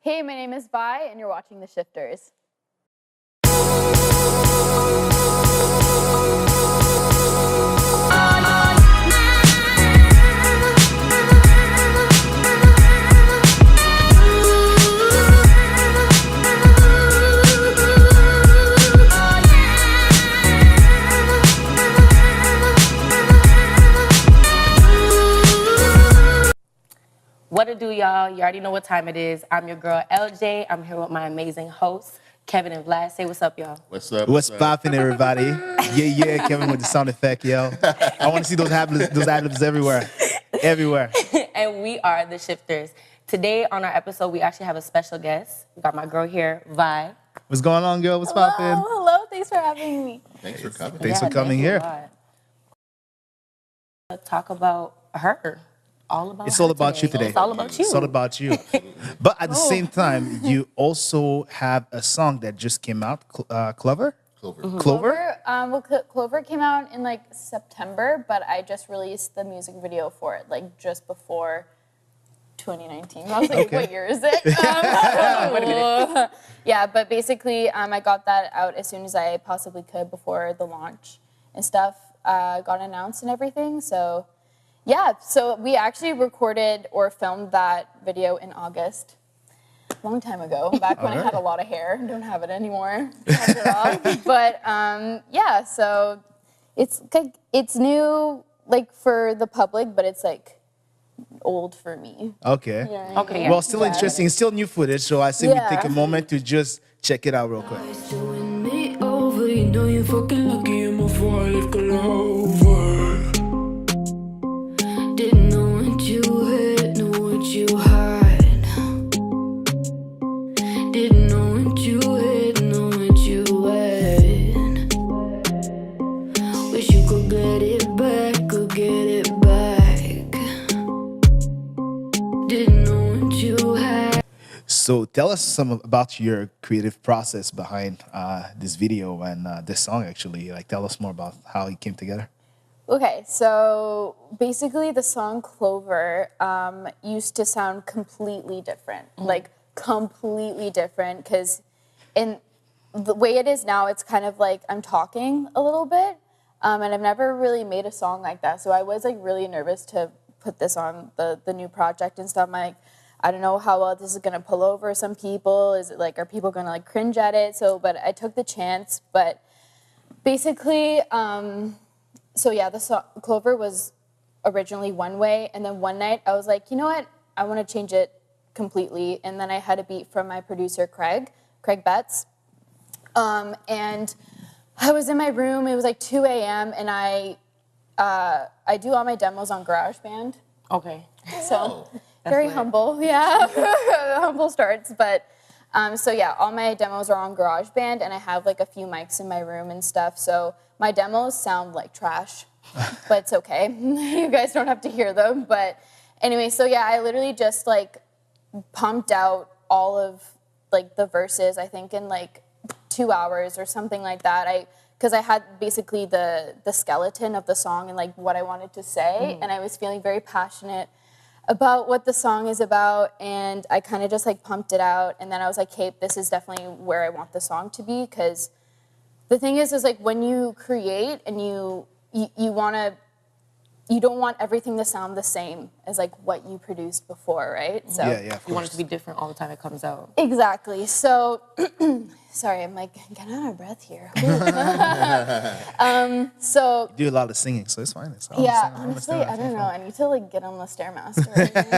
Hey, my name is Vi, and you're watching The Shifters. What it do, y'all? You already know what time it is. I'm your girl, LJ. I'm here with my amazing hosts, Kevin and Vlad. Say what's up, y'all. What's up? What's poppin', everybody? Yeah, Kevin with the sound effect, yo. I want to see those ad-libs everywhere. And we are The Shifters. Today on our episode, we actually have a special guest. We got my girl here, Vi. What's going on, girl? What's poppin'? Hello, thanks for having me. Thanks for coming. Thanks for coming thank you here. a lot. Let's talk about her. All about It's her all about you today. It's all about you. It's all about you. But at the same time, you also have a song that just came out, Clover? Clover. Mm-hmm. Clover? Clover came out in like September, but I just released the music video for it like just before 2019. I was like, Okay. what year is it? Yeah, but basically I got that out as soon as I possibly could before the launch and stuff got announced and everything. So yeah, so we actually recorded or filmed that video in August. Long time ago, back when I had a lot of hair. Don't have it anymore. Cut it off. But yeah, so it's like it's new like for the public, but it's like old for me. Okay. You know what I Okay, mean? yeah. Well, still interesting. Still new footage, so I say we take a moment to just check it out real quick. Doing me over, you know you're fucking lucky I'm a four-leaf clover. Didn't know what you had, know what you hide. Didn't know what you had, know what you had. Wish you could get it back, could get it back. Didn't know what you had. So tell us some about your creative process behind this video and this song, actually. Like, tell us more about how it came together. Okay, so basically the song Clover used to sound completely different, like completely different, because in the way it is now, it's kind of like I'm talking a little bit, and I've never really made a song like that, so I was like really nervous to put this on the new project and stuff. I'm like, I don't know how well this is gonna pull over some people. Is it like, are people gonna like cringe at it? So, but I took the chance, but basically, so yeah, the song Clover was originally one way, and then one night I was like, you know what, I want to change it completely, and then I had a beat from my producer Craig Betts, and I was in my room. It was like 2 a.m. and I do all my demos on GarageBand, Okay. so very humble, yeah, humble starts, but. So yeah, all my demos are on GarageBand, and I have like a few mics in my room and stuff. So my demos sound like trash, but it's okay. You guys don't have to hear them. But anyway, so yeah, I literally just like pumped out all of like the verses, I think in like 2 hours or something like that. Because I had basically the skeleton of the song and like what I wanted to say, and I was feeling very passionate about what the song is about, and I kind of just like pumped it out, and then I was like, hey, this is definitely where I want the song to be, because the thing is like when you create and you don't want everything to sound the same as like what you produced before, right? So Yeah, of You want it course. to be different all the time it comes out. exactly. So sorry, I'm like getting out of breath here. So You do a lot of singing, so it's fine. It's yeah, I honestly, understand. I don't know. I need to like get on the Stairmaster.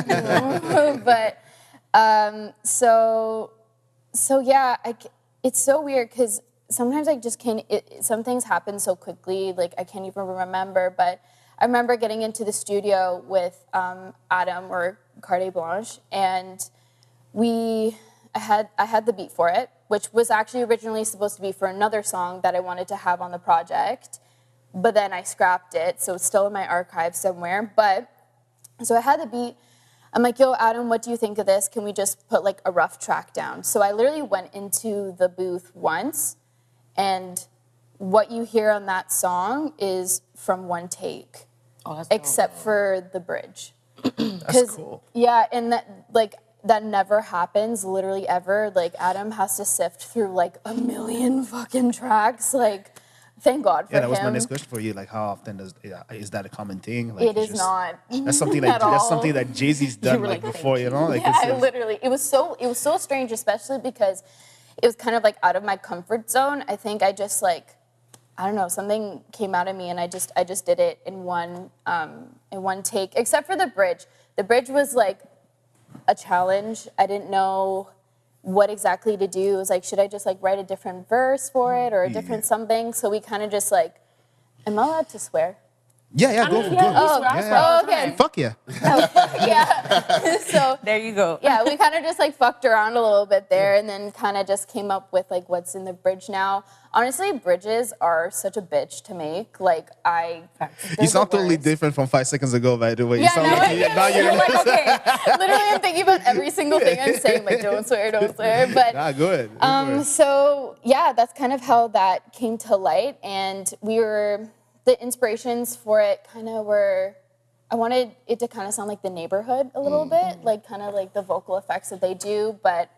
You know? But so yeah, it's so weird because sometimes I just can't. Some things happen so quickly, like I can't even remember. But I remember getting into the studio with Adam or Carte Blanche, and I had the beat for it, which was actually originally supposed to be for another song that I wanted to have on the project. But then I scrapped it, so it's still in my archive somewhere. But, so I had the beat. I'm like, yo, Adam, what do you think of this? Can we just put like a rough track down? So I literally went into the booth once, and what you hear on that song is from one take, Oh, that's except for the bridge. That's cool. Yeah, and that, like, that never happens, literally ever. Like, Adam has to sift through like a million fucking tracks. Like, thank God for Yeah, that was my him. next question for you. Like, how often is that a common thing? Like, It is not. That's something at all. that's something that Jay-Z's done were like like, before, you know? Like, Yeah, it's, literally. It was so strange, especially because it was kind of like out of my comfort zone. I think I just like, I don't know, something came out of me, and I just did it in one take, except for the bridge. The bridge was like a challenge. I didn't know what exactly to do. It was like, should I just like write a different verse for it or a different something? So we kind of just like, am I allowed to swear? yeah, go. Oh, okay. Fuck yeah. Yeah. So There you go. yeah, we kind of just like fucked around a little bit there, and then kind of just came up with like what's in the bridge now. Honestly, bridges are such a bitch to make. Like You sound totally different from 5 seconds ago, by the way. You Yeah, sound no, like, you're like, okay. Literally, I'm thinking about every single thing I'm saying, like, don't swear. But Nah, good. so yeah, that's kind of how that came to light, and the inspirations for it kind of were, I wanted it to kind of sound like The Neighborhood a little bit, like kind of like the vocal effects that they do, but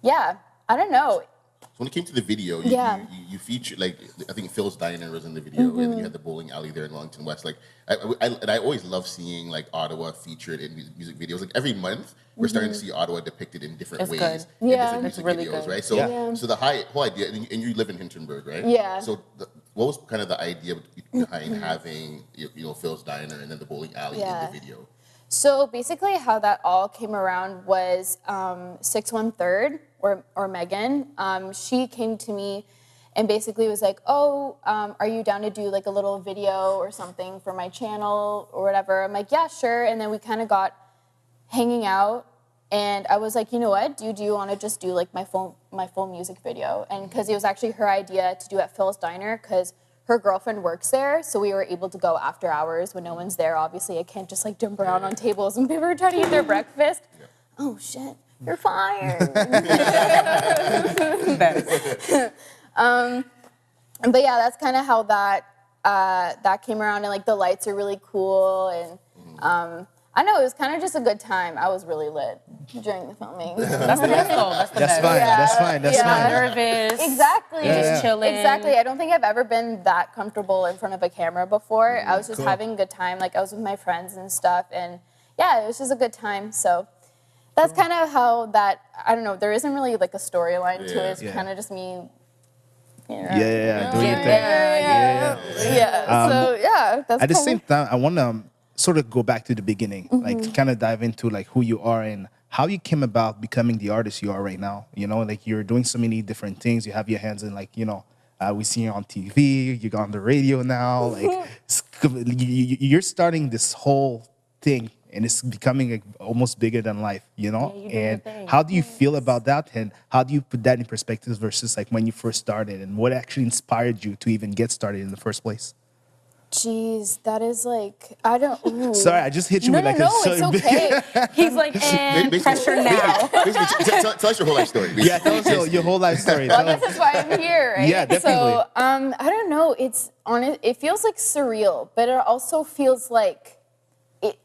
yeah, I don't know. So when it came to the video, you featured, like, I think Phil's Diner was in the video, and then you had the bowling alley there in Wellington West. Like, I always love seeing like Ottawa featured in music videos. Like every month, we're starting to see Ottawa depicted in different It's ways good. in Yeah. different It's music really videos, good. right? So, so the whole idea, and you live in Hintonburg, right? Yeah. So what was kind of the idea behind having Phil's Diner and then the bowling alley in the video? So basically how that all came around was 613 or Megan. She came to me and basically was like, oh, are you down to do like a little video or something for my channel or whatever? I'm like, yeah, sure. And then we kind of got hanging out, and I was like, you know what, do you want to just do like my full music video? And because it was actually her idea to do at Phil's Diner, because her girlfriend works there, so we were able to go after hours when no one's there. Obviously, I can't just like jump around on tables when people are trying to eat their breakfast. Oh shit, you're fired. But yeah, that's kind of how that came around, and like the lights are really cool, and I know it was kind of just a good time. I was really lit during the filming. That's the best though. That's the That's best. fine. Yeah. That's fine. That's Yeah. fine. Nervous. Exactly. Just chilling. Exactly. I don't think I've ever been that comfortable in front of a camera before. I was just Cool. having a good time. Like I was with my friends and stuff, and yeah, it was just a good time. So that's kind of how that. I don't know. There isn't really like a storyline to it. It's Yeah. kind of just me. Yeah, doing your thing. Yeah. So yeah, that's At the kinda- same time, I want to sort of go back to the beginning, like kind of dive into like who you are and how you came about becoming the artist you are right now. You know, like you're doing so many different things. You have your hands in like, we see you on TV, you're on the radio now. Like you're starting this whole thing and it's becoming like almost bigger than life, you know? Yeah, you do your And thing. how do you feel about that? And how do you put that in perspective versus like when you first started, and what actually inspired you to even get started in the first place? Jeez, that is like I don't. Ooh. Sorry, I just hit you No, with like no, a no, it's certain okay. He's like, and pressure now. Basically, tell us your whole life story. Yeah, tell us your whole life story. Well, Tell us. this is why I'm here, right? Yeah, definitely. So, I don't know. It's honest. It feels like surreal, but it also feels like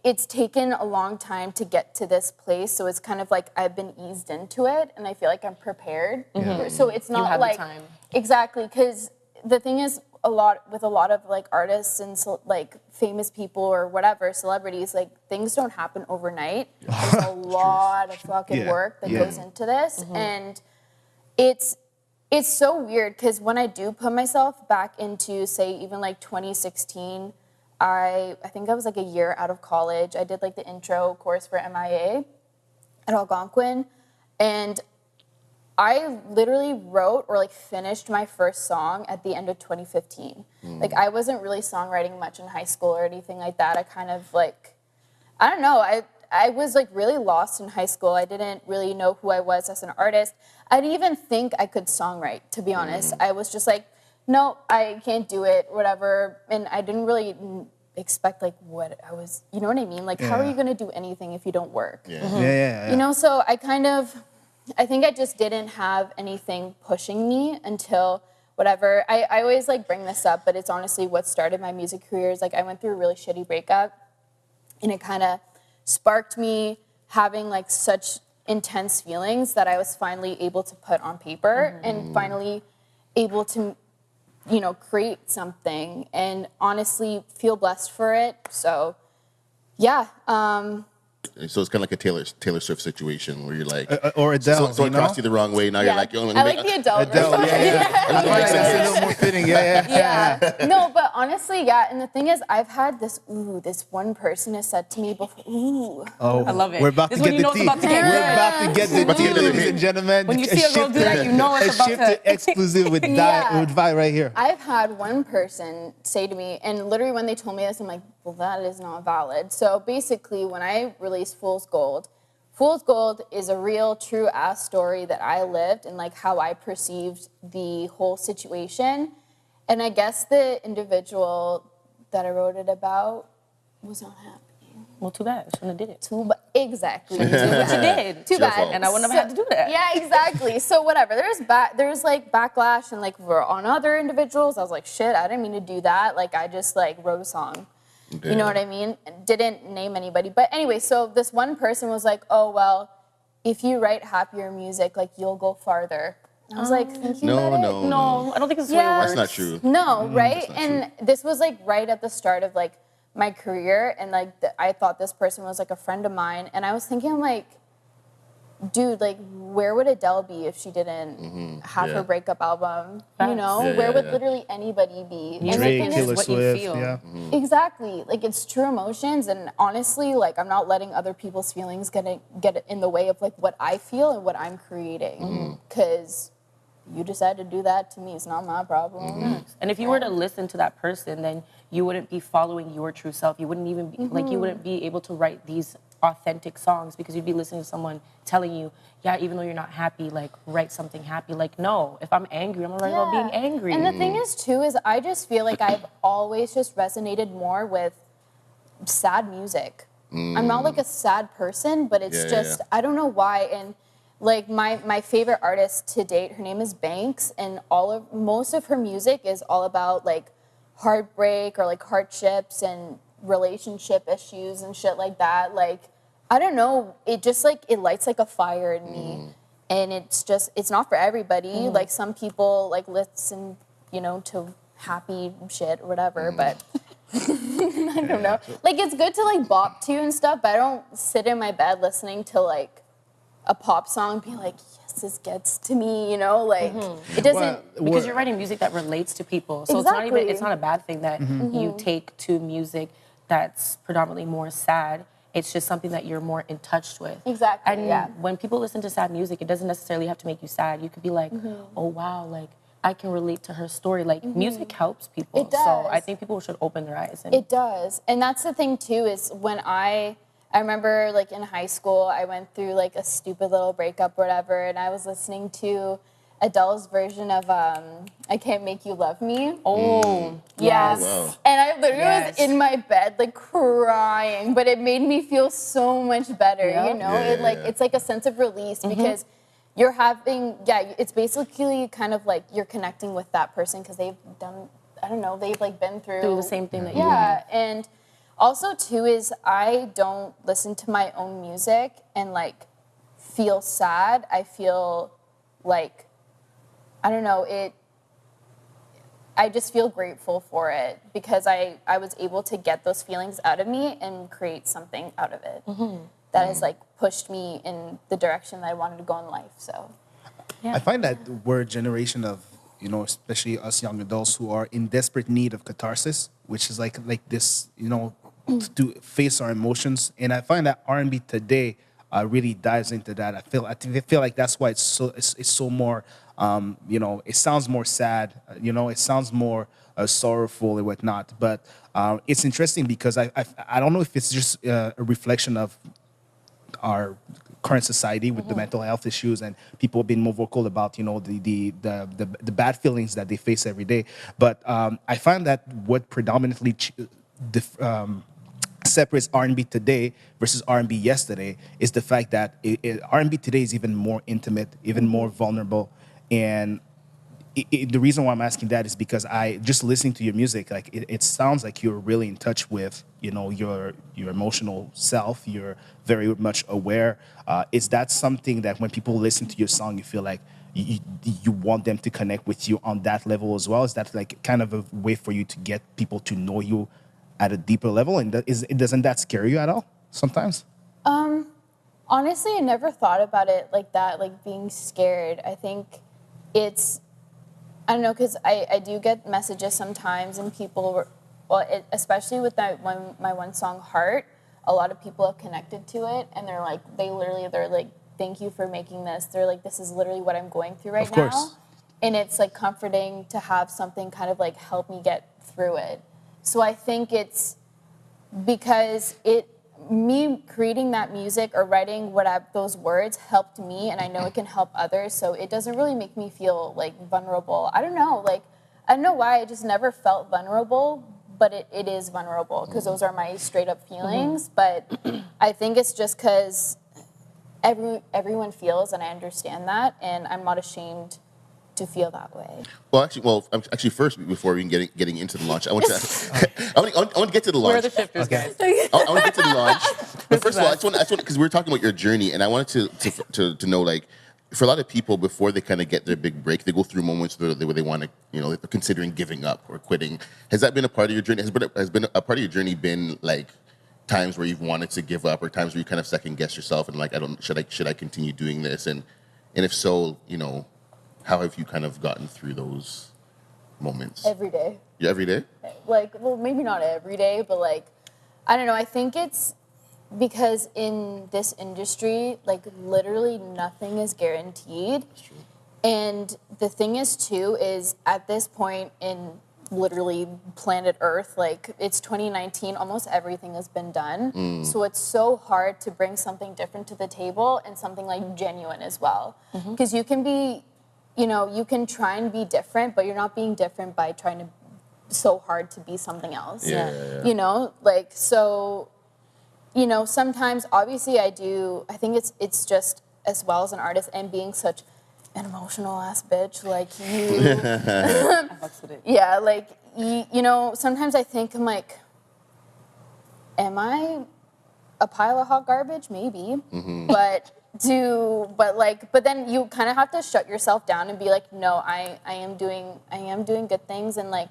it's taken a long time to get to this place. So it's kind of like I've been eased into it, and I feel like I'm prepared. So it's not have the like time. exactly because the thing is a lot of like artists and like famous people or whatever celebrities, like things don't happen overnight. There's a lot of fucking work that goes into this, and it's so weird because when I do put myself back into, say, even like 2016, I think I was like a year out of college. I did like the intro course for MIA at Algonquin, and I literally wrote or like finished my first song at the end of 2015. Like I wasn't really songwriting much in high school or anything like that. I kind of like, I don't know. I was like really lost in high school. I didn't really know who I was as an artist. I didn't even think I could songwrite, to be honest. I was just like, no, I can't do it, whatever. And I didn't really expect like what I was, you know what I mean? Like how are you gonna do anything if you don't work? Yeah. You know, so I think I just didn't have anything pushing me until whatever. I always like bring this up, but it's honestly what started my music career. Is like I went through a really shitty breakup, and it kind of sparked me having like such intense feelings that I was finally able to put on paper and finally able to, you know, create something and honestly feel blessed for it. So, yeah. So it's kind of like a Taylor Swift situation where you're like, or Adele. so it crossed you the wrong way. Now you're like, I like the adult. Adele, That's a little more fitting. Yeah. No, but honestly, yeah. And the thing is, I've had this one person has said to me before, Oh, I love it. We're about This to is get when the you know tea. it's about to get We're good. about to get the tea, ladies and gentlemen. When you see a girl do that, you know it's about to... exclusive with Vi right here. I've had one person say to me, and literally when they told me this, I'm like, well, that is not valid. So basically, when I released Fool's Gold is a real, true-ass story that I lived and like how I perceived the whole situation. And I guess the individual that I wrote it about was not happy. Well, too bad. Shouldn't have did it. Exactly. She did. Too bad. fault. And I wouldn't have had to do that. Yeah, exactly. So whatever. There's like backlash and like on other individuals. I was like, shit, I didn't mean to do that. Like I just like wrote a song. You know what I mean? Didn't name anybody. But anyway, so this one person was like, oh, well, if you write happier music, like you'll go farther. And I was like, thinking about it. No, I don't think it's the way it Yeah. works. That's not true. No, right? not And this was like right at the start of like my career. And like I thought this person was like a friend of mine. And I was thinking like, dude, like where would Adele be if she didn't have her breakup album? You know, where would literally anybody be? And the Drake, thing is, Taylor what you Swift, feel. yeah. exactly. Like it's true emotions, and honestly, like I'm not letting other people's feelings get in the way of like what I feel and what I'm creating. Because you decide to do that to me, it's not my problem. And if you were to listen to that person, then you wouldn't be following your true self. You wouldn't even be, like, you wouldn't be able to write these authentic songs because you'd be listening to someone telling you, yeah, even though you're not happy, like, write something happy. Like, no, if I'm angry, I'm gonna write about being angry. And the thing is, too, is I just feel like I've always just resonated more with sad music. I'm not like a sad person, but it's just, I don't know why. And like my favorite artist to date, her name is Banks, and most of her music is all about like heartbreak or like hardships and relationship issues and shit like that. Like, I don't know, it just like, it lights like a fire in me. And it's just, it's not for everybody. Like some people like listen, you know, to happy shit or whatever, but I don't know. Like it's good to like bop to and stuff, but I don't sit in my bed listening to like a pop song and be like, yes, this gets to me, you know? Like it doesn't. Because you're writing music that relates to people. So it's not a bad thing that you take to music that's predominantly more sad. It's just something that you're more in touch with. Exactly. And when people listen to sad music, it doesn't necessarily have to make you sad. You could be like, oh wow, like I can relate to her story. Like music helps people. It does. So I think people should open their eyes. And It does. And that's the thing too, is when I remember like in high school, I went through like a stupid little breakup or whatever, and I was listening to Adele's version of I Can't Make You Love Me. oh, Yes. wow. And I literally was in my bed like crying, but it made me feel so much better, you know? It's like a sense of release because you're having, it's basically kind of like you're connecting with that person because they've done, I don't know, they've like been through the same thing that you Yeah, and also too is I don't listen to my own music and like feel sad. I feel like, I don't know, I just feel grateful for it because I was able to get those feelings out of me and create something out of it that has like pushed me in the direction that I wanted to go in life. So I find that we're a generation of, you know, especially us young adults who are in desperate need of catharsis, which is like this, you know, to face our emotions. And I find that R&B today really dives into that. I feel like that's why it's so more, you know, it sounds more sad, you know, it sounds more sorrowful and whatnot. But it's interesting because I don't know if it's just a reflection of our current society with the mental health issues and people being more vocal about, you know, the bad feelings that they face every day. But I find that what predominantly separates R&B today versus R&B yesterday is the fact that R&B today is even more intimate, even more vulnerable, and the reason why I'm asking that is because I just listening to your music, like it sounds like you're really in touch with, you know, your emotional self. You're very much aware. Is that something that when people listen to your song, you feel like you want them to connect with you on that level as well? Is that like kind of a way for you to get people to know you at a deeper level? And doesn't that scare you at all sometimes? Honestly, I never thought about it like that, like being scared. I think it's, I don't know, because I do get messages sometimes, and people, especially with my one song, Heart, a lot of people have connected to it, and they're like, they're like, thank you for making this. They're like, this is literally what I'm going through right now. And it's like comforting to have something kind of like help me get through it. So I think it's because me creating that music or writing those words helped me, and I know it can help others, so it doesn't really make me feel like vulnerable. I don't know why I just never felt vulnerable, but it is vulnerable because those are my straight up feelings. But I think it's just because everyone feels, and I understand that, and I'm not ashamed to feel that way. Well, actually, first, before we getting into the launch, I want to get to the launch. Where are the shifters, guys? I want to get to the launch. But first of all, I just want because we were talking about your journey, and I wanted to know, like, for a lot of people, before they kind of get their big break, they go through moments where they want to, you know, they're considering giving up or quitting. Has that been a part of your journey? Has been a part of your journey been like times where you've wanted to give up, or times where you kind of second guess yourself and like, should I continue doing this? And if so, you know, how have you kind of gotten through those moments? Every day. Yeah, every day? Like, well, maybe not every day, but like, I don't know. I think it's because in this industry, like literally nothing is guaranteed. That's true. And the thing is too, is at this point in literally planet Earth, like it's 2019, almost everything has been done. So it's so hard to bring something different to the table and something like genuine as well. Because you can be, you know, you can try and be different, but you're not being different by trying to so hard to be something else. Yeah. You know, like, so, you know, sometimes obviously I think it's just as well as an artist and being such an emotional ass bitch, like yeah, like, you know, sometimes I think I'm like, am I a pile of hot garbage? Maybe. But then you kind of have to shut yourself down and be like, no, I am doing good things, and like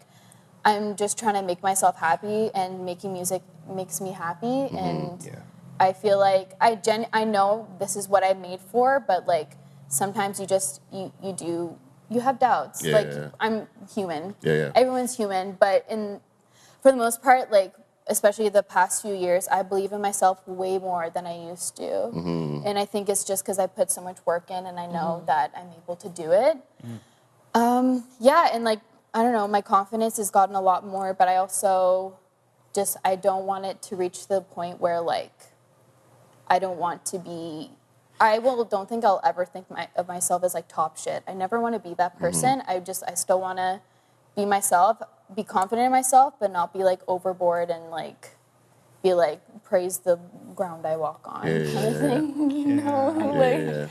I'm just trying to make myself happy, and making music makes me happy. And I feel like I know this is what I'm made for, but like sometimes you have doubts. I'm human. Everyone's human, but for the most part, like especially the past few years, I believe in myself way more than I used to. And I think it's just because I put so much work in, and I know that I'm able to do it. And like, I don't know, my confidence has gotten a lot more, but I also I don't want it to reach the point where like, I don't think I'll ever think of myself as like top shit. I never want to be that person. I still want to be myself, be confident in myself, but not be like overboard and like be like praise the ground I walk on kind of thing. You know,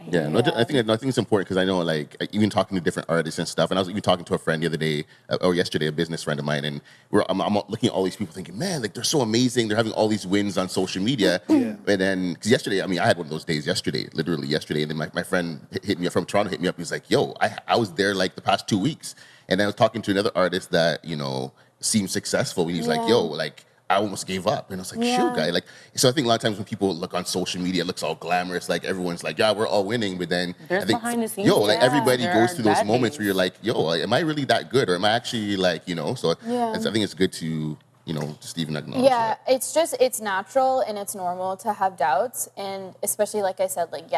No, I think it's important because I know, like, even talking to different artists and stuff, and I was even talking to a friend the other day, or yesterday, a business friend of mine, and I'm looking at all these people thinking, man, like, they're so amazing. They're having all these wins on social media. And then, because yesterday, I mean, I had one of those days literally yesterday, and then my friend hit me up from Toronto, hit me up, he was like, yo, I was there, like, the past 2 weeks. And I was talking to another artist that, you know, seemed successful, and he's like, yo, like, I almost gave up. And I was like, shoot, guy. Like, so I think a lot of times when people look on social media, it looks all glamorous. Like, everyone's like, yeah, we're all winning. But then there's I think, behind the scenes. like, everybody goes through those moments where you're like, yo, am I really that good? Or am I actually, like, you know? So I think it's good to, you know, just even acknowledge that. It's natural and it's normal to have doubts. And especially, like I said, like,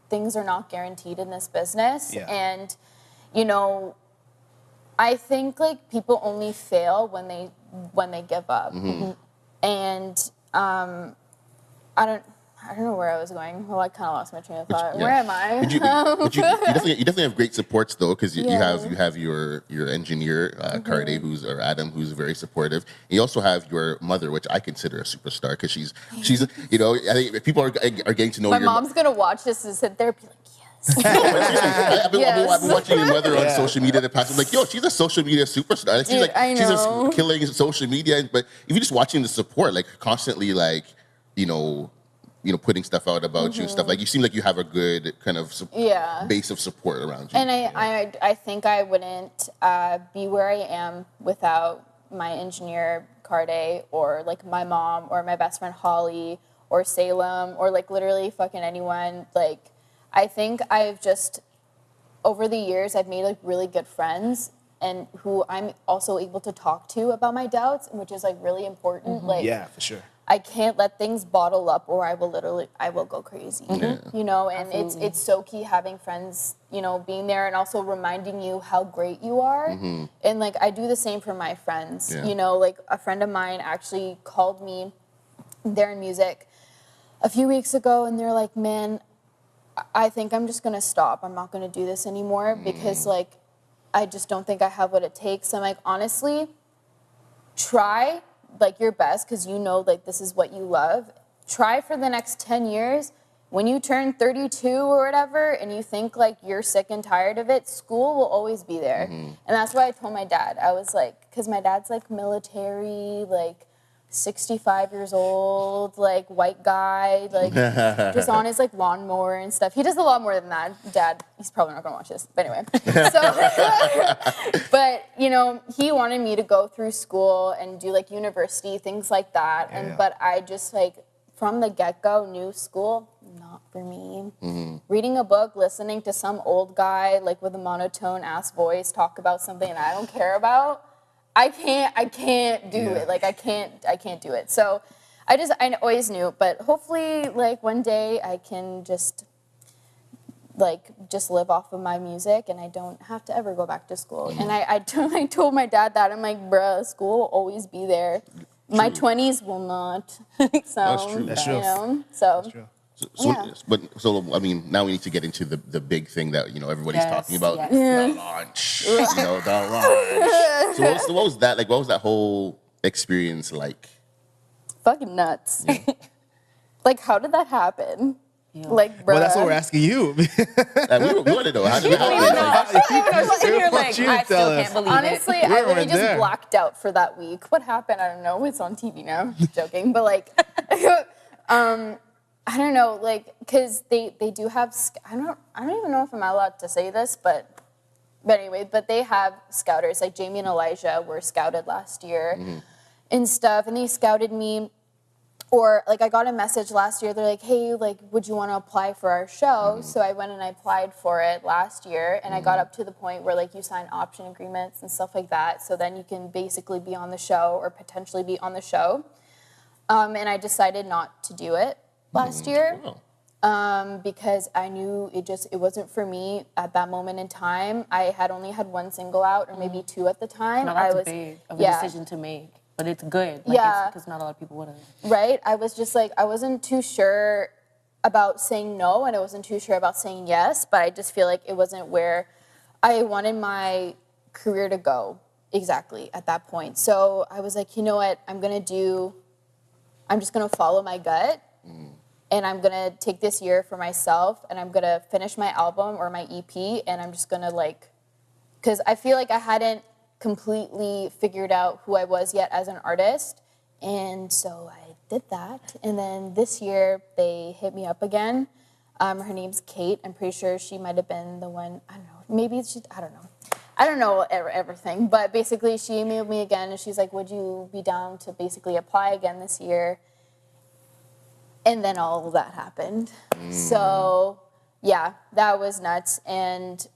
things are not guaranteed in this business. And, you know, I think, like, people only fail when they give up. And I don't know where I was going. Well, I kind of lost my train of thought. Where am I? But you definitely have great supports though, because you have your engineer Carde, Adam, who's very supportive. And you also have your mother, which I consider a superstar because she's you know, I think if people are getting to know my mom's gonna watch this and sit there and be like, I've been watching your mother on social media the past. I'm like, yo, she's a social media superstar. Like, Dude, I she's know. just killing social media. But if you're just watching the support, like constantly, like putting stuff out about you and stuff. Like you seem like you have a good kind of base of support around you. And I think I wouldn't be where I am without my engineer Carde or like my mom or my best friend Holly or Salem or like literally fucking anyone. Like I think I've just over the years I've made like really good friends and who I'm also able to talk to about my doubts, which is like really important. Like Yeah, for sure. I can't let things bottle up or I will go crazy. You know, and it's so key having friends, you know, being there and also reminding you how great you are. And like I do the same for my friends. You know, like a friend of mine actually called me, they're in music, a few weeks ago and they're like, man, I think I'm just gonna stop. I'm not gonna do this anymore because like I just don't think I have what it takes. I'm like, honestly, try like your best because you know like this is what you love. Try for the next 10 years. When you turn 32 or whatever and you think like you're sick and tired of it, school will always be there. And that's why I told my dad. I was like, because my dad's like military, like 65 years old, like white guy, like just on his like lawnmower and stuff. He does a lot more than that. Dad, he's probably not gonna watch this, but anyway. So, but you know, he wanted me to go through school and do like university, things like that. But I just like from the get-go knew school, not for me. Reading a book, listening to some old guy like with a monotone ass voice talk about something I don't care about. I can't do it. Like I can't do it. So I always knew, but hopefully like one day I can just live off of my music and I don't have to ever go back to school. And I told my dad that. I'm like, bruh, school will always be there. My 20s will not. So, That's true. You know, so. That's true. So I mean, now we need to get into the big thing that everybody's talking about, yes. the launch. The launch. So what was that like? What was that whole experience like? Fucking nuts. Like, how did that happen? Like, bro. Well, that's what we're asking you. We want to know how did it happen? I still can't believe Honestly, it. I really just blacked out for that week. What happened? I don't know. It's on TV now. Joking, but like, I don't know, like, cause they do have. I don't even know if I'm allowed to say this, but anyway, but they have scouters. Like Jamie and Elijah were scouted last year, and stuff, and they scouted me. Or like I got a message last year. They're like, "Hey, like, would you want to apply for our show?" So I went and I applied for it last year, and I got up to the point where like you sign option agreements and stuff like that. So then you can basically be on the show or potentially be on the show. And I decided not to do it last year because I knew it wasn't for me at that moment in time. I had only had one single out or maybe two at the time. No, that's big of a decision to make. But it's good. Because not a lot of people would have. Right? I was just like, I wasn't too sure about saying no and I wasn't too sure about saying yes, but I just feel like it wasn't where I wanted my career to go exactly at that point. So I was like, you know what, I'm just going to follow my gut and I'm going to take this year for myself and I'm going to finish my album or my EP and I'm just going to because I feel like I hadn't completely figured out who I was yet as an artist. And so I did that. And then this year they hit me up again. Her name's Kate. I'm pretty sure she might have been the one, I don't know, maybe she, I don't know. I don't know everything, but basically she emailed me again and she's like, would you be down to basically apply again this year? And then all of that happened. So yeah, that was nuts. And,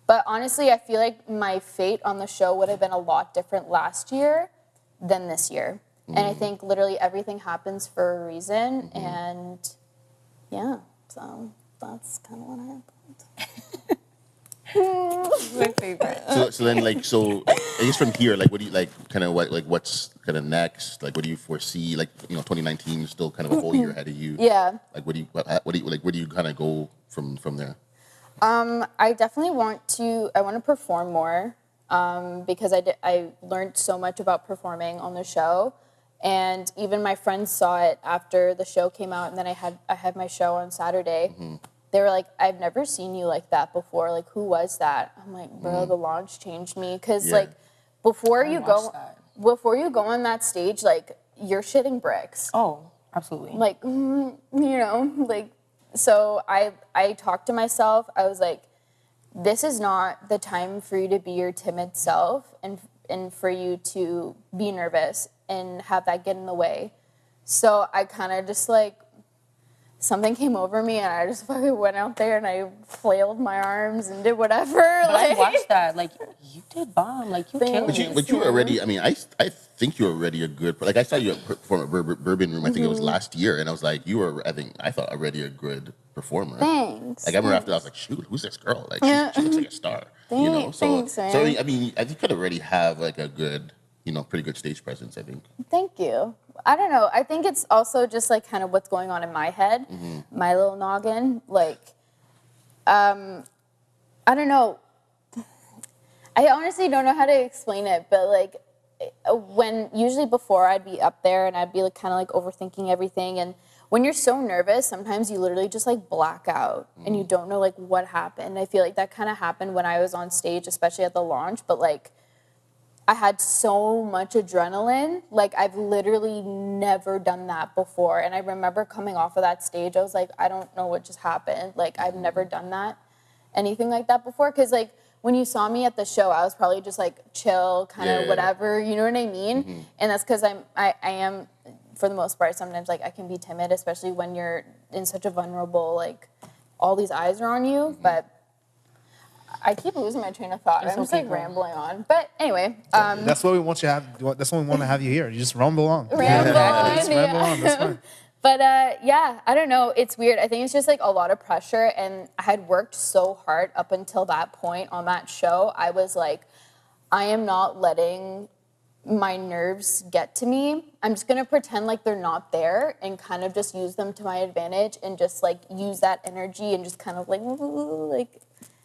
but honestly, I feel like my fate on the show would have been a lot different last year than this year. And I think literally everything happens for a reason. And yeah, so that's kind of what happened. My favorite. So then I guess from here, like, what do you what's kind of next? Like, what do you foresee? Like, 2019 is still kind of a whole year ahead of you. Yeah. Like, where do you kind of go from there? I definitely want to perform more because I learned so much about performing on the show. And even my friends saw it after the show came out, and then I had my show on Saturday. they were like, I've never seen you like that before. Like, who was that? I'm like, bro, the launch changed me. Because, like, before you go on that stage, like, you're shitting bricks. Oh, absolutely. Like, you know, like, so I talked to myself. I was like, this is not the time for you to be your timid self and for you to be nervous and have that get in the way. So I kind of just like, something came over me and I just fucking went out there and I flailed my arms and did whatever. But like, I watched that. Like, you did bomb. Like, you killed it. But you were already, I mean, I think you were already a good, like I saw you perform at Bourbon Room, I think it was last year, and I was like, you were, I thought already a good performer. Thanks. Like I remember after I was like, shoot, who's this girl? Like she looks like a star. You know? Thanks, man. So I mean, I think you could already have like a good, you know, pretty good stage presence, I think. Thank you. I don't know. I think it's also just like kind of what's going on in my head, my little noggin. Like, I don't know. I honestly don't know how to explain it, but like usually before I'd be up there and I'd be like kind of like overthinking everything. And when you're so nervous, sometimes you literally just like black out and you don't know like what happened. I feel like that kind of happened when I was on stage, especially at the launch, but like, I had so much adrenaline. Like, I've literally never done that before. And I remember coming off of that stage, I was like, I don't know what just happened. Like, I've never done that, anything like that before. Because, like, when you saw me at the show, I was probably just, like, chill, kind of whatever. You know what I mean? And that's because I am, for the most part, sometimes, like, I can be timid, especially when you're in such a vulnerable, like, all these eyes are on you. But I keep losing my train of thought. I'm just like rambling on. But anyway. That's what we want you to have. That's what we want to have you here. You just ramble on. Ramble on. Just ramble on. That's fine. But yeah, I don't know. It's weird. I think it's just like a lot of pressure. And I had worked so hard up until that point on that show. I was like, I am not letting my nerves get to me. I'm just going to pretend like they're not there and kind of just use them to my advantage and just like use that energy and just kind of like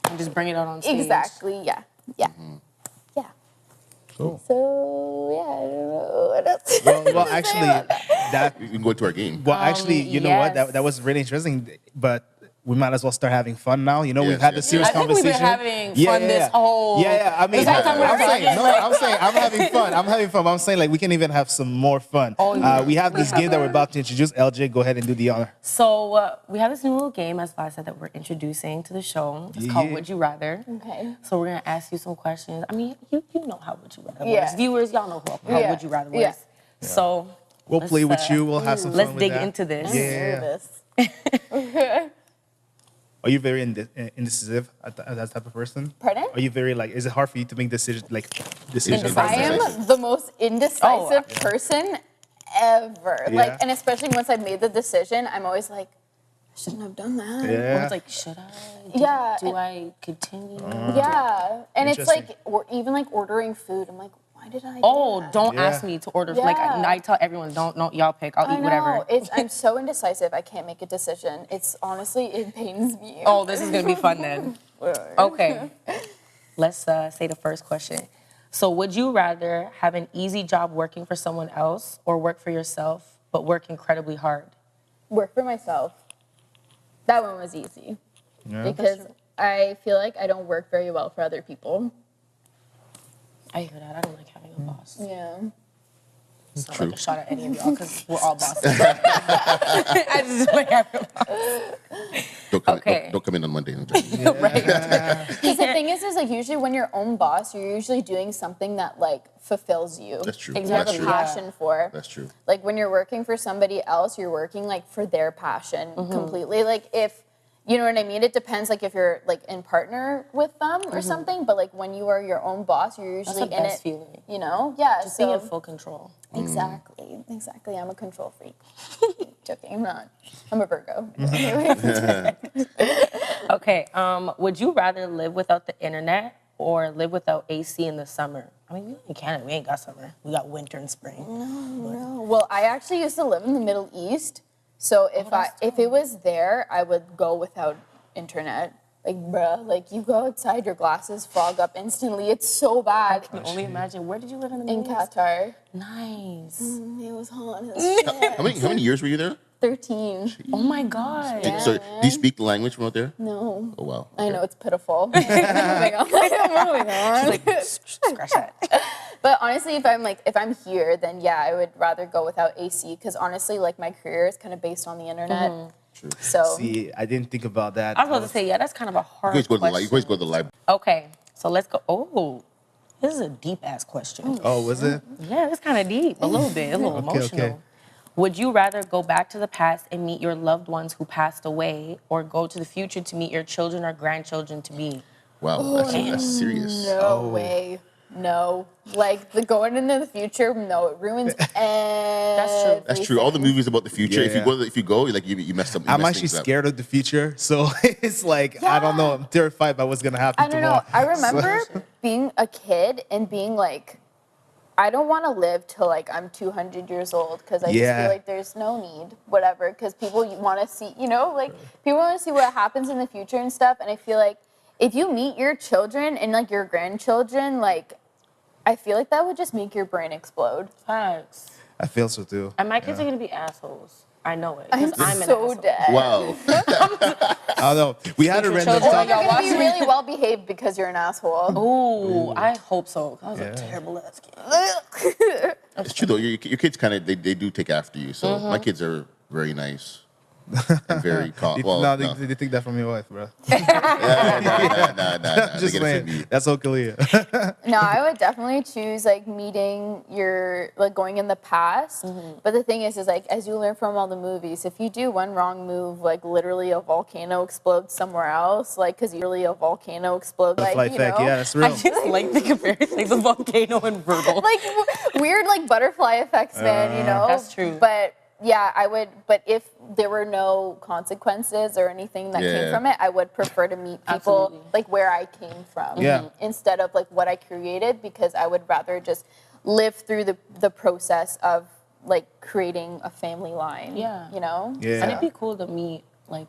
And just bring it out on stage. Exactly, yeah. Yeah. Cool. So, yeah, I don't know what else. Well, actually, that. We can go to our game. Well, actually, you know what? yes. That was really interesting. But we might as well start having fun now. You know, we've had the serious I think conversation. we've been having fun this whole... I mean, this whole time I'm saying, I'm having fun. I'm saying, like, we can even have some more fun. We have this game that we're about to introduce. LJ, go ahead and do the honor. So we have this new little game, as Vlad said, that we're introducing to the show. It's called Would You Rather. Okay. So we're going to ask you some questions. I mean, you know how Would You Rather works. Yeah. Viewers, y'all know how Would You Rather works. Yeah. So We'll play with you. We'll have some fun let's with dig that. into this. Yeah. Are you very indecisive as that type of person? Pardon? Are you very like? Is it hard for you to make decisions? I am the most indecisive person ever. Yeah. Like, and especially once I've made the decision, I'm always like, I shouldn't have done that. Or Yeah. it's like, should I? Do I continue? Yeah. And it's Interesting. like, or even like ordering food. I'm like, why did I do that? Don't ask me to order. Yeah. Like, I tell everyone, don't y'all pick. I'll I eat know. whatever. I'm so indecisive. I can't make a decision. It's honestly, it pains me. Oh, this is going to be fun then. Okay. Let's say the first question. So would you rather have an easy job working for someone else or work for yourself, but work incredibly hard? Work for myself. That one was easy. Yeah. Because I feel like I don't work very well for other people. I hear that. I don't like having a boss. Yeah. It's not like a shot at any of y'all because we're all bosses. I just like having a boss. Don't come in on Monday. Right. Because the thing is like usually when you're your own boss, you're usually doing something that like fulfills you. That's true. You have That's a true. passion for. That's true. Like when you're working for somebody else, you're working like for their passion completely. Like if, you know what I mean? It depends like if you're like in partner with them or something, but like when you are your own boss, you're usually That's the in best it. feeling. You know? Yeah. Just being in full control. Exactly. I'm a control freak. Joking, I'm not. I'm a Virgo. Okay. Would you rather live without the internet or live without AC in the summer? I mean, we live in Canada. We ain't got summer. We got winter and spring. No. Well, I actually used to live in the Middle East, so if it was there, I would go without internet. Like, bruh, like you go outside, your glasses fog up instantly. It's so bad. I can only imagine. Where did you live in the In Middle East? Qatar. Nice. It was hot. How many years were you there? 13. Oh my God. Yeah. So, do you speak the language from out there? No. Oh, wow. I Okay. know, it's pitiful. Moving on. Moving on. Like, scratch that. But honestly, if I'm here, then yeah, I would rather go without AC because honestly, like my career is kind of based on the internet. True. So See, I didn't think about that. I was about to say, yeah, that's kind of a hard You guys question. go to the library. Okay, so let's go. Oh, this is a deep-ass question. Oh, was it? Yeah, it's kind of deep, a little bit, a little Okay, emotional. okay. Would you rather go back to the past and meet your loved ones who passed away, or go to the future to meet your children or grandchildren to be? Wow, that's serious. no way. No. Like the going into the future, no, it ruins everything. That's true. All the movies about the future. Yeah. If you go, like you mess up. I'm actually scared of the future, so it's like I don't know. I'm terrified by what's gonna happen I don't tomorrow. know. I remember being a kid and being like, I don't want to live till like I'm 200 years old because I just Yeah. feel like there's no need, whatever, because people want to see, like people want to see what happens in the future and stuff. And I feel like if you meet your children and like your grandchildren, like I feel like that would just make your brain explode. Facts. I feel so too. And my kids are gonna be assholes. I know it. I'm 'Cause I'm an so asshole. dead. Wow. I don't know. We had a your random children Or on you're y'all gonna be watching? really well behaved because you're an asshole. Ooh, I hope so. I was a terrible ass kid. It's true though. Your kids kind of they do take after you. So my kids are very nice and very calm. Well, no, no. they take that from your wife, bro. Nah. Just They get it saying. from me. That's so clear. No, I would definitely choose like meeting like going in the past. But the thing is like as you learn from all the movies, if you do one wrong move, like literally a volcano explodes somewhere else, like because literally a volcano explodes, like Butterfly you effect, know, yeah, that's real. I just like the comparison, like the volcano and verbal. like weird like butterfly effects, man. You know, That's true. But yeah, I would. But if there were no consequences or anything that came Yeah. from it, I would prefer to meet people Absolutely. like where I came from, Yeah. instead of like what I created, because I would rather just live through the process of like creating a family line. Yeah. You know. Yeah. And it'd be cool to meet like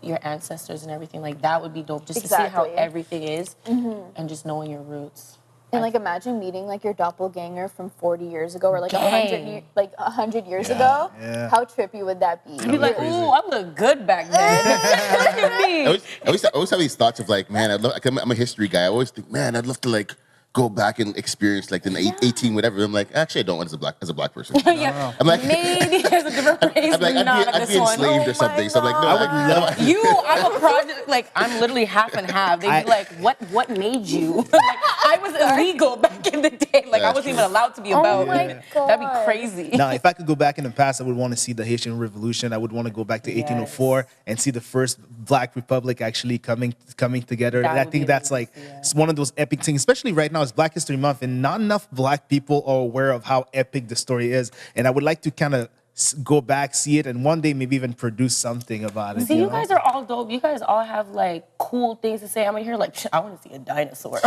your ancestors and everything. Like that would be dope, just to see how Exactly. everything is, and just knowing your roots. And like imagine meeting like your doppelganger from 40 years ago or like Dang. 100 years ago. yeah. How trippy would that be? You'd be like, ooh, I look good back then. Look at me. I always have these thoughts of like, man, I'm a history guy. I always think, man, I'd love to like go back and experience like the 18 whatever. I'm like, actually, I don't want as a black person. Yeah. I'm like, Maybe there's a different race, I'm like, but not I'd this be one. enslaved or something. So I'm like, no, I would love I'm a project, like, I'm literally half and half. They'd be like, what made you? Like, I was illegal back in the day. Like, I That's wasn't true. even allowed to be about. my God. That'd be crazy. Now, if I could go back in the past, I would want to see the Haitian Revolution. I would want to go back to 1804 and see the first Black Republic actually coming together. That And I would be think that's like amazing, yeah. it's one of those epic things, especially right now. It's Black History Month, and not enough Black people are aware of how epic the story is. And I would like to kind of go back, see it, and one day maybe even produce something about it. See, you know? guys are all dope. You guys all have like cool things to say. I'm here like, I want to see a dinosaur.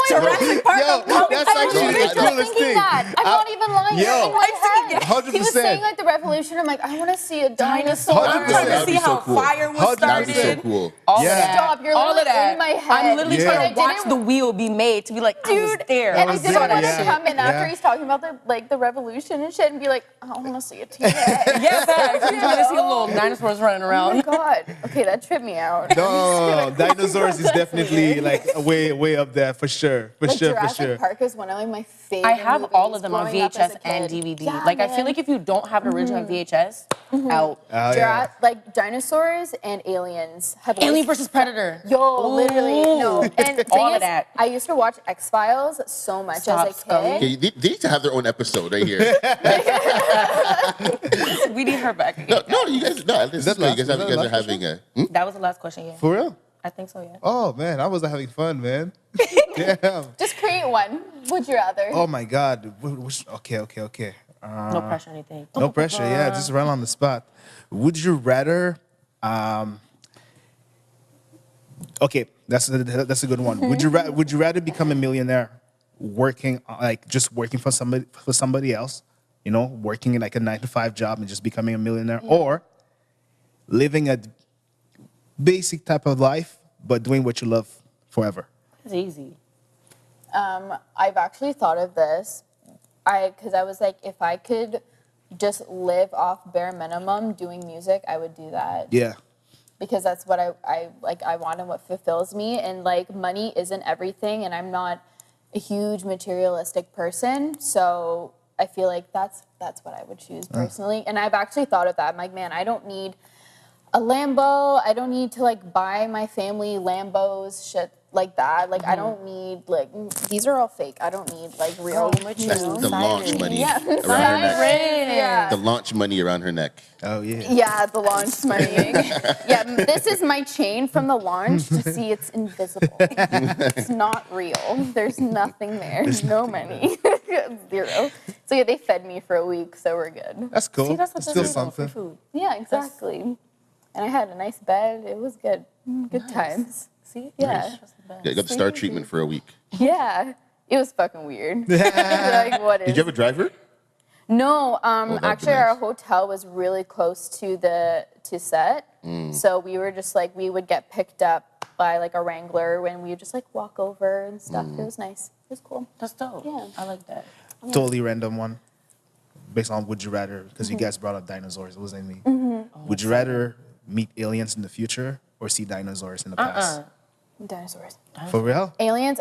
Jurassic Park. Yo, that's I was actually literally the just coolest thinking thing. that. I'm not even lying. Yo, in my head. 100%. He was saying like the revolution. I'm like, I want to see a dinosaur. 100%. I'm trying to That'd see be so how cool. fire was 100%. That'd be so started. cool. All Yeah. of that. Stop, you're all of literally that. in my head. I'm literally Yeah. trying And to I watch didn't- the wheel be made to be like, I was Dude, there. and I was didn't there, want to yeah. come in after Yeah. he's talking about the revolution and shit and be like, I want to see a T-Rex. Yeah, facts. I'm trying to see little dinosaurs running Oh my around. God. Okay, that tripped me out. No, dinosaurs is definitely like way up there for sure, for Like sure, Jurassic for sure. Park is one of like, my favorite I have all movies of them on growing up as VHS a and kid. DVD. Yeah, Like, I feel man. like if you don't have the original VHS, out. Oh, yeah. Like dinosaurs and aliens have Alien always- versus Predator. Yo, literally, no. Ooh. And All thing of is, that. I used to watch X-Files so much Stop, as a Scully. kid. Okay, they need to have their own episode right here. We need her back again. No, you guys, no, this that is good. You guys, last- have, was you that guys are last having a. That was the last question, yeah. For real? I think so, yeah. Oh man, I was having fun, man. Damn. Just create one. Would you rather? Oh my God. Okay. No pressure or anything. No pressure. Yeah, just right on the spot. Would you rather? Okay, that's a good one. Would you rather become a millionaire working working for somebody else? You know, working in like a 9-to-5 job and just becoming a millionaire, or living a basic type of life but doing what you love forever? It's easy. I've actually thought of this. Because I was like, if I could just live off bare minimum doing music, I would do that. Yeah. Because that's what I like. I want and what fulfills me. And like money isn't everything, and I'm not a huge materialistic person. So I feel like that's what I would choose personally. And I've actually thought of that. I'm like, man, I don't need a Lambo. I don't need to like buy my family Lambos, shit like that. Like I don't need like these are all fake. I don't need like real. That's the launch money Yeah. around her neck. Yeah. The launch money around her neck. Oh yeah. Yeah, the launch money. Yeah, this is my chain from the launch to see it's invisible. It's not real. There's nothing there. No money. Zero. So yeah, they fed me for a week, so we're good. That's cool. See, that's It's what still does something. food. Yeah, exactly. And I had a nice bed. It was good. Good times. See? Yeah. Yeah, got the star treatment for a week. Yeah. It was fucking weird. Like, what is? Did you have a driver? No, that'd be actually our nice. hotel was really close to set. So we were just like, we would get picked up by like a Wrangler when we would just like walk over and stuff. It was nice. It was cool. That's dope. Yeah. I like that. Totally random one, based on would you rather, because you guys brought up dinosaurs. It wasn't me. Would you rather meet aliens in the future or see dinosaurs in the past? Dinosaurs. For real? Aliens,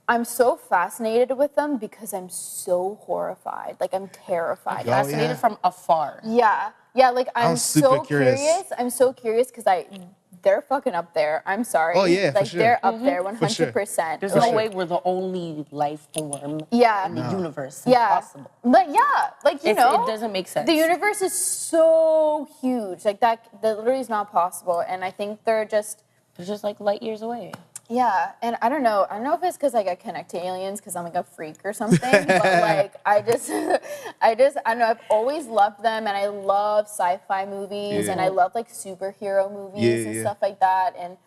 I'm so fascinated with them because I'm so horrified. Like I'm terrified. Oh, Fascinated yeah. from afar. Yeah. Yeah, like I'm super so curious. I'm so curious because they're fucking up there. I'm sorry. Oh, yeah, for like sure. they're up there For sure. 100%. There's Like, no way we're the only life form Yeah. in the universe. Yeah. Impossible. But yeah, like you know, It doesn't make sense. the universe is so huge. Like that literally is not possible. And I think they're just It's just like light years away. yeah. And I don't know if it's because like I connect to aliens because I'm like a freak or something. But like I don't know. I've always loved them, and I love sci-fi movies, Yeah. and I love like superhero movies and Yeah. stuff like that. And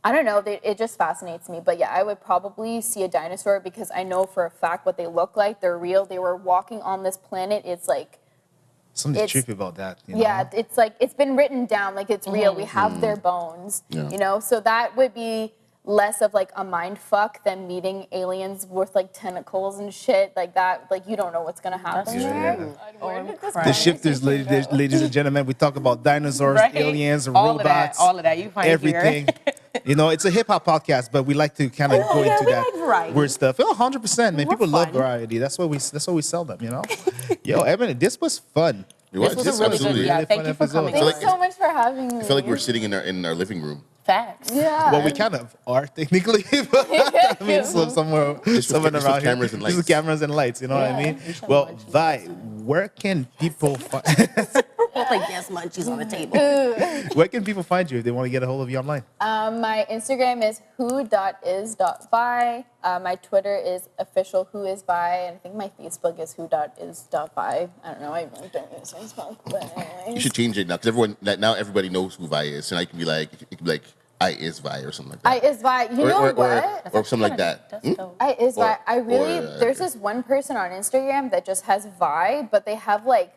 I don't know. It just fascinates me. But yeah, I would probably see a dinosaur because I know for a fact what they look like. They're real. They were walking on this planet. It's like. Something It's- trippy about that. You know? Yeah, it's like it's been written down, like it's real. We have their bones, Yeah. you know. So that would be less of like a mind fuck than meeting aliens with like tentacles and shit like that. Like you don't know what's gonna happen. That's there. true. Where did this The The go? shifters, ladies and gentlemen, we talk about dinosaurs, Right? aliens, all robots, all of that. You find everything. Here. You know, it's a hip hop podcast, but we like to kind of go yeah, into we that like variety. weird stuff. Oh, 100%, man. We're People love fun. variety. That's why we sell them, you know? Yo, Evan, this was fun. It was. This was a really Absolutely. good. Yeah, Really thank fun you for episode. coming. feel Thanks like so much for having me. I feel like we're sitting in our living room. Facts. Yeah. Well, we kind of are technically. I mean, so somewhere Just with around cameras here. and Just with lights. cameras and lights, you know what I Yeah. mean? Well, Vi, where can people find Both like yes munchies on the table. where can people find you if they want to get a hold of you online? My Instagram is who.is.vi. My Twitter is official whoisvi, and I think my Facebook is who.is.vi. I don't know. I really don't use Facebook, but anyways. You should change it now because now everybody knows who Vi is. So now you can be like I is Vi or something like that. I is Vi. You know what? or something like that. That's dope. I is Vi. I really or, there's this one person on Instagram that just has Vi, but they have like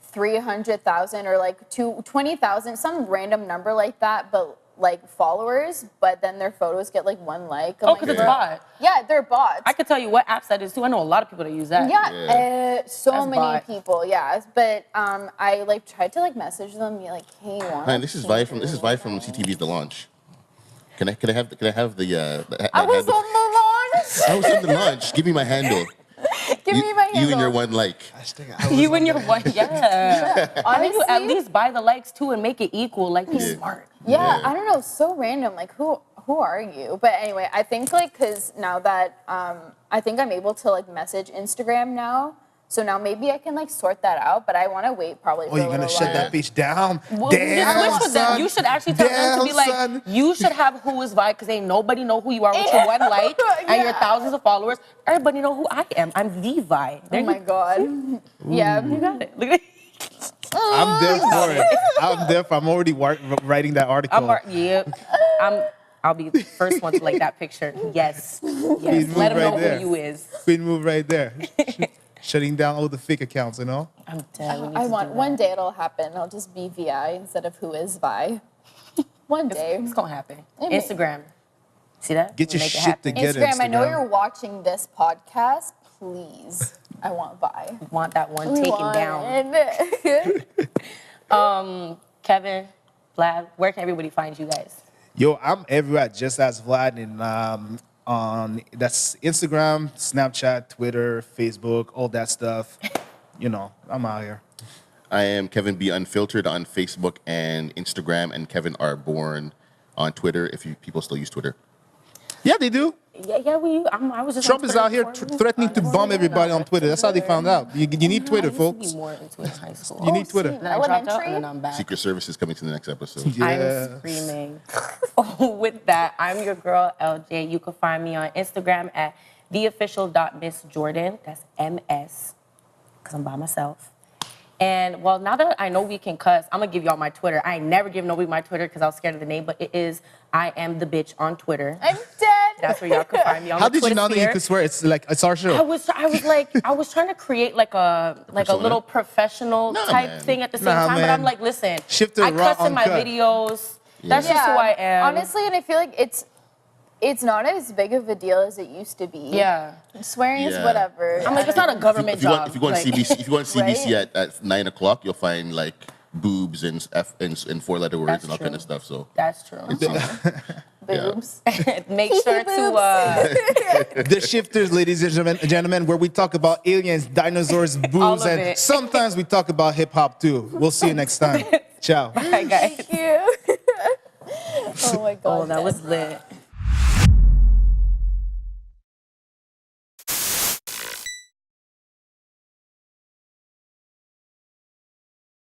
300,000 or like 20,000, some random number like that, but like followers. But then their photos get like one like. I'm Oh, like, because it's bro. bot. Yeah, they're bots. I could tell you what apps that is too. I know a lot of people that use that. Yeah, so That's many bot. people. Yeah, but I like tried to like message them, be like, hey, want? Man, this is Vi from CTV The Launch. Can I have the I was on the launch. I was on the launch. Give me my handle. Give me my handle. You and your one like. You and your one, yeah. I think you at Honestly? least buy the likes too and make it equal. Like, be smart. Yeah, Yeah. I don't know, so random. Like, who are you? But anyway, I think like because now that I think I'm able to like message Instagram now, so now maybe I can like sort that out. But I want to wait probably. Oh, for you're a gonna little shut while. that bitch down? Well, Damn, switch with them. son. You should actually tell them to be Damn, like, son. you should have who is Vi because ain't nobody know who you are with your one like and your Yeah. thousands of followers. Everybody know who I am. I'm the Vi. There Oh my god. Yeah. You got it. Look at I'm there for it. I'm there for. I'm already writing that article. I'll be the first one to like that picture. Yes. Please Yes. move Let them right know there. who you is. Queen move right there. Shutting down all the fake accounts, you know? I'm dead. We need I to want do one that. day it'll happen. I'll just be VI instead of who is Vi. One day. It's gonna happen. It may- Instagram. See that? Get your Make it shit happen. together. Instagram, I know Instagram. you're watching this podcast. Please I want Vi. Want that one We taken want down. it. Kevin, Vlad, where can everybody find you guys? Yo, I'm everywhere just as Vlad, and on that's Instagram, Snapchat, Twitter, Facebook, all that stuff. You know, I'm out here. I am Kevin B. Unfiltered on Facebook and Instagram, and Kevin R. Bourne on Twitter, if people still use Twitter. Yeah, they do. Yeah, I was just Trump on is Twitter out here before you. threatening to bomb everybody on Twitter. That's how they found out. You need Twitter, I used folks. to be more into it in high school. You need Twitter. Then I dropped out Elementary? and then I'm back. Secret Service is coming to the next episode. Yeah. I'm screaming. With that, I'm your girl, LJ. You can find me on Instagram at theofficial.missjordan. That's MS, because I'm by myself. And, well, now that I know we can cuss, I'm going to give y'all my Twitter. I ain't never give nobody my Twitter because I was scared of the name, but it is I am the bitch on Twitter. I'm dead. That's where y'all can find me on How the did you Twitter know that you sphere. could swear? It's our show. I was trying to create like a Persona? little professional Nah, type man. thing at the same Nah, time, but man. I'm like, listen, Shifter I raw cuss in my uncut. videos. That's just who I am. Honestly, and I feel like it's not as big of a deal as it used to be. Yeah. Swearing is Yeah. whatever. I'm like, it's not a government If you, job. if you go on Like, CBC, if you go on CBC Right? at 9 o'clock, you'll find like boobs and four-letter words That's and all kind of true. stuff. So That's true. Boobs. Make sure to The Shifters, ladies and gentlemen, where we talk about aliens, dinosaurs, All boobs, of and it. sometimes we talk about hip hop too. We'll see you next time. Ciao. bye, guys. Thank you. Oh my god. Oh, that was lit.